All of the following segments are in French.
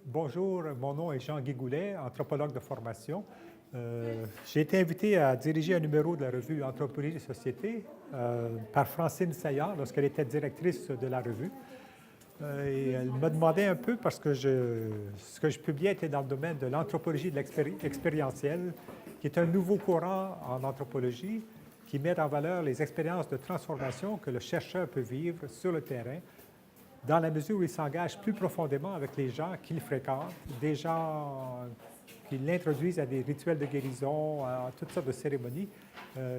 Bonjour, mon nom est Jean-Guy Goulet, anthropologue de formation. J'ai été invité à diriger un numéro de la revue Anthropologie et Société par Francine Saillant lorsqu'elle était directrice de la revue. Et elle m'a demandé un peu parce que ce que je publiais était dans le domaine de l'anthropologie de l'expérientielle, qui est un nouveau courant en anthropologie qui met en valeur les expériences de transformation que le chercheur peut vivre sur le terrain dans la mesure où il s'engage plus profondément avec les gens qu'il fréquente, des gens qui l'introduisent à des rituels de guérison, à toutes sortes de cérémonies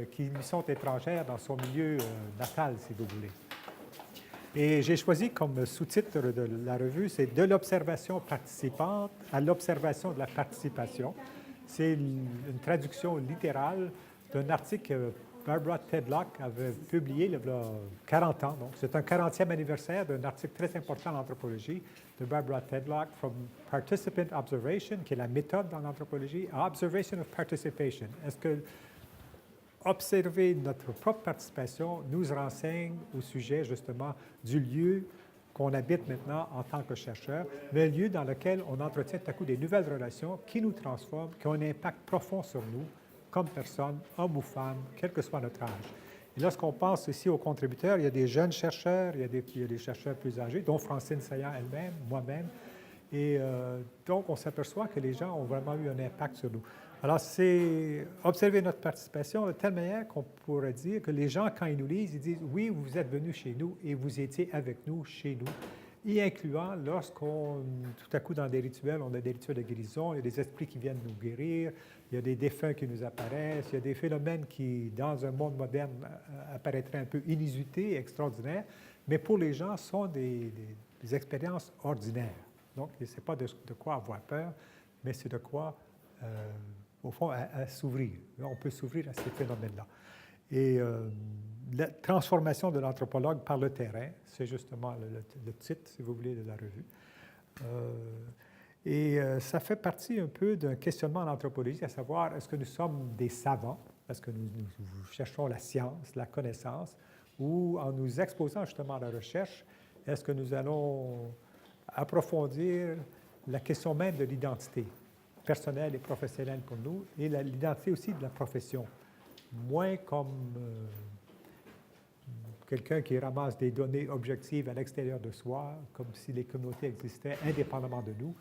qui lui sont étrangères dans son milieu natal, si vous voulez. Et j'ai choisi comme sous-titre de la revue, c'est « De l'observation participante à l'observation de la participation ». C'est une traduction littérale d'un article que Barbara Tedlock avait publié il y a 40 ans. Donc, c'est un 40e anniversaire d'un article très important en anthropologie de Barbara Tedlock, From Participant Observation, qui est la méthode dans l'anthropologie, à Observation of Participation. Est-ce que observer notre propre participation nous renseigne au sujet, justement, du lieu qu'on habite maintenant en tant que chercheur, mais le lieu dans lequel on entretient tout à coup des nouvelles relations qui nous transforment, qui ont un impact profond sur nous, comme personne, homme ou femme, quel que soit notre âge. Et lorsqu'on pense ici aux contributeurs, il y a des jeunes chercheurs, il y a des chercheurs plus âgés, dont Francine Saillant elle-même, moi-même. Et donc, on s'aperçoit que les gens ont vraiment eu un impact sur nous. Alors, c'est observer notre participation de telle manière qu'on pourrait dire que les gens, quand ils nous lisent, ils disent « Oui, vous êtes venus chez nous et vous étiez avec nous chez nous », y incluant lorsqu'on, tout à coup, dans des rituels, on a des rituels de guérison, il y a des esprits qui viennent nous guérir, il y a des défunts qui nous apparaissent, il y a des phénomènes qui, dans un monde moderne, apparaîtraient un peu inusités, extraordinaires, mais pour les gens, sont des expériences ordinaires. Donc, ce n'est pas de quoi avoir peur, mais c'est de quoi, au fond, à s'ouvrir. On peut s'ouvrir à ces phénomènes-là. Et la transformation de l'anthropologue par le terrain, c'est justement le titre, si vous voulez, de la revue. Ça fait partie un peu d'un questionnement en anthropologie, à savoir, est-ce que nous sommes des savants, est-ce que nous cherchons la science, la connaissance, ou en nous exposant justement à la recherche, est-ce que nous allons approfondir la question même de l'identité personnelle et professionnelle pour nous, et l'identité aussi de la profession, moins comme quelqu'un qui ramasse des données objectives à l'extérieur de soi, comme si les communautés existaient indépendamment de nous,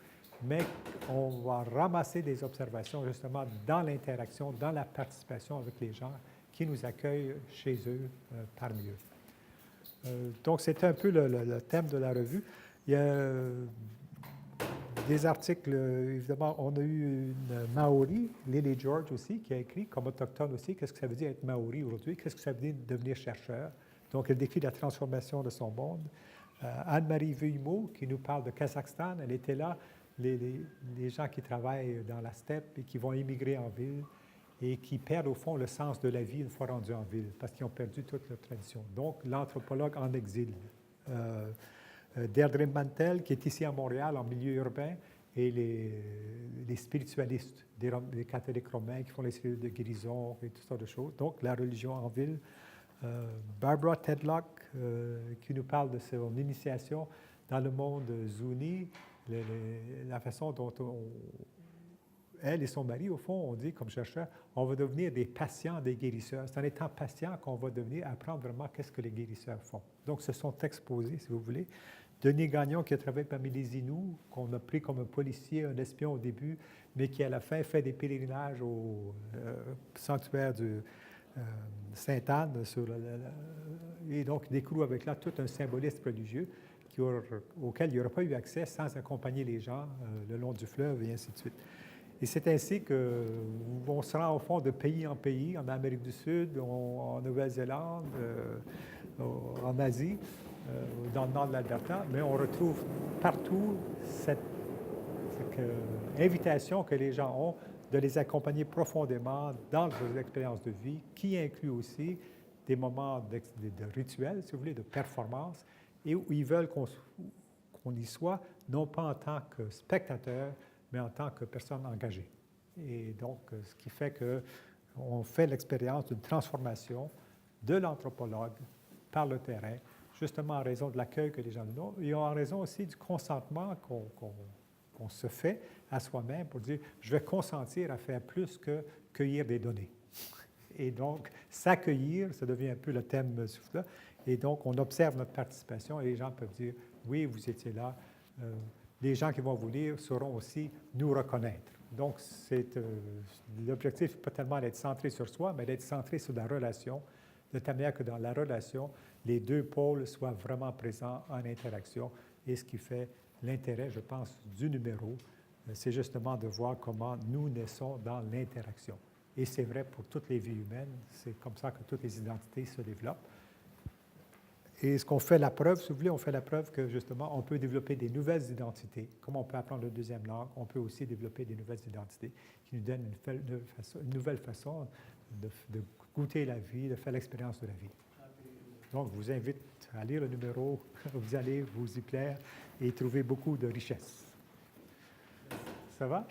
mais on va ramasser des observations justement dans l'interaction, dans la participation avec les gens qui nous accueillent chez eux, parmi eux. Donc, c'est un peu le thème de la revue. Il y a des articles, évidemment, on a eu une Maori, Lily George aussi, qui a écrit, comme autochtone aussi, qu'est-ce que ça veut dire être Maori aujourd'hui, qu'est-ce que ça veut dire devenir chercheur. Donc, elle décrit la transformation de son monde. Anne-Marie Vuillemot, qui nous parle de Kazakhstan, elle était là, les gens qui travaillent dans la steppe et qui vont immigrer en ville et qui perdent au fond le sens de la vie une fois rendus en ville, parce qu'ils ont perdu toute leur tradition. Donc, l'anthropologue en exil. Deirdre Mantel, qui est ici à Montréal, en milieu urbain, et les spiritualistes, des catholiques romains qui font les cellules de guérison et toutes sortes de choses. Donc, la religion en ville. Barbara Tedlock, qui nous parle de son initiation dans le monde Zuni, la façon dont elle et son mari, au fond, on dit comme chercheur, on va devenir des patients des guérisseurs. C'est en étant patient qu'on va devenir apprendre vraiment qu'est-ce que les guérisseurs font. Donc, se sont exposés, si vous voulez. Denis Gagnon, qui a travaillé parmi les Inuits, qu'on a pris comme un policier, un espion au début, mais qui, à la fin, fait des pèlerinages au sanctuaire de Sainte-Anne, et donc découvre avec là tout un symbolisme religieux auquel il n'y aurait pas eu accès sans accompagner les gens le long du fleuve, et ainsi de suite. Et c'est ainsi qu'on se rend au fond de pays en pays, en Amérique du Sud, en Nouvelle-Zélande, en Asie, dans le nord de l'Alberta, mais on retrouve partout cette invitation que les gens ont de les accompagner profondément dans leurs expériences de vie, qui inclut aussi des moments de rituels, si vous voulez, de performance, et où ils veulent qu'on y soit, non pas en tant que spectateur, mais en tant que personne engagée. Et donc, ce qui fait qu'on fait l'expérience d'une transformation de l'anthropologue par le terrain, justement en raison de l'accueil que les gens nous donnent, et en raison aussi du consentement qu'on se fait à soi-même pour dire « je vais consentir à faire plus que cueillir des données ». Et donc, s'accueillir, ça devient un peu le thème souffle. Et donc, on observe notre participation et les gens peuvent dire « oui, vous étiez là ». Les gens qui vont vous lire sauront aussi nous reconnaître. Donc, l'objectif n'est pas tellement d'être centré sur soi, mais d'être centré sur la relation, de telle manière que dans la relation, les deux pôles soient vraiment présents en interaction. Et ce qui fait l'intérêt, je pense, du numéro, c'est justement de voir comment nous naissons dans l'interaction. Et c'est vrai pour toutes les vies humaines, c'est comme ça que toutes les identités se développent. Et ce qu'on fait la preuve, si vous voulez, on fait la preuve que justement, on peut développer des nouvelles identités. Comme on peut apprendre une deuxième langue, on peut aussi développer des nouvelles identités qui nous donnent une nouvelle façon de goûter la vie, de faire l'expérience de la vie. Donc, je vous invite à lire le numéro, vous allez vous y plaire et trouver beaucoup de richesses. Ça va?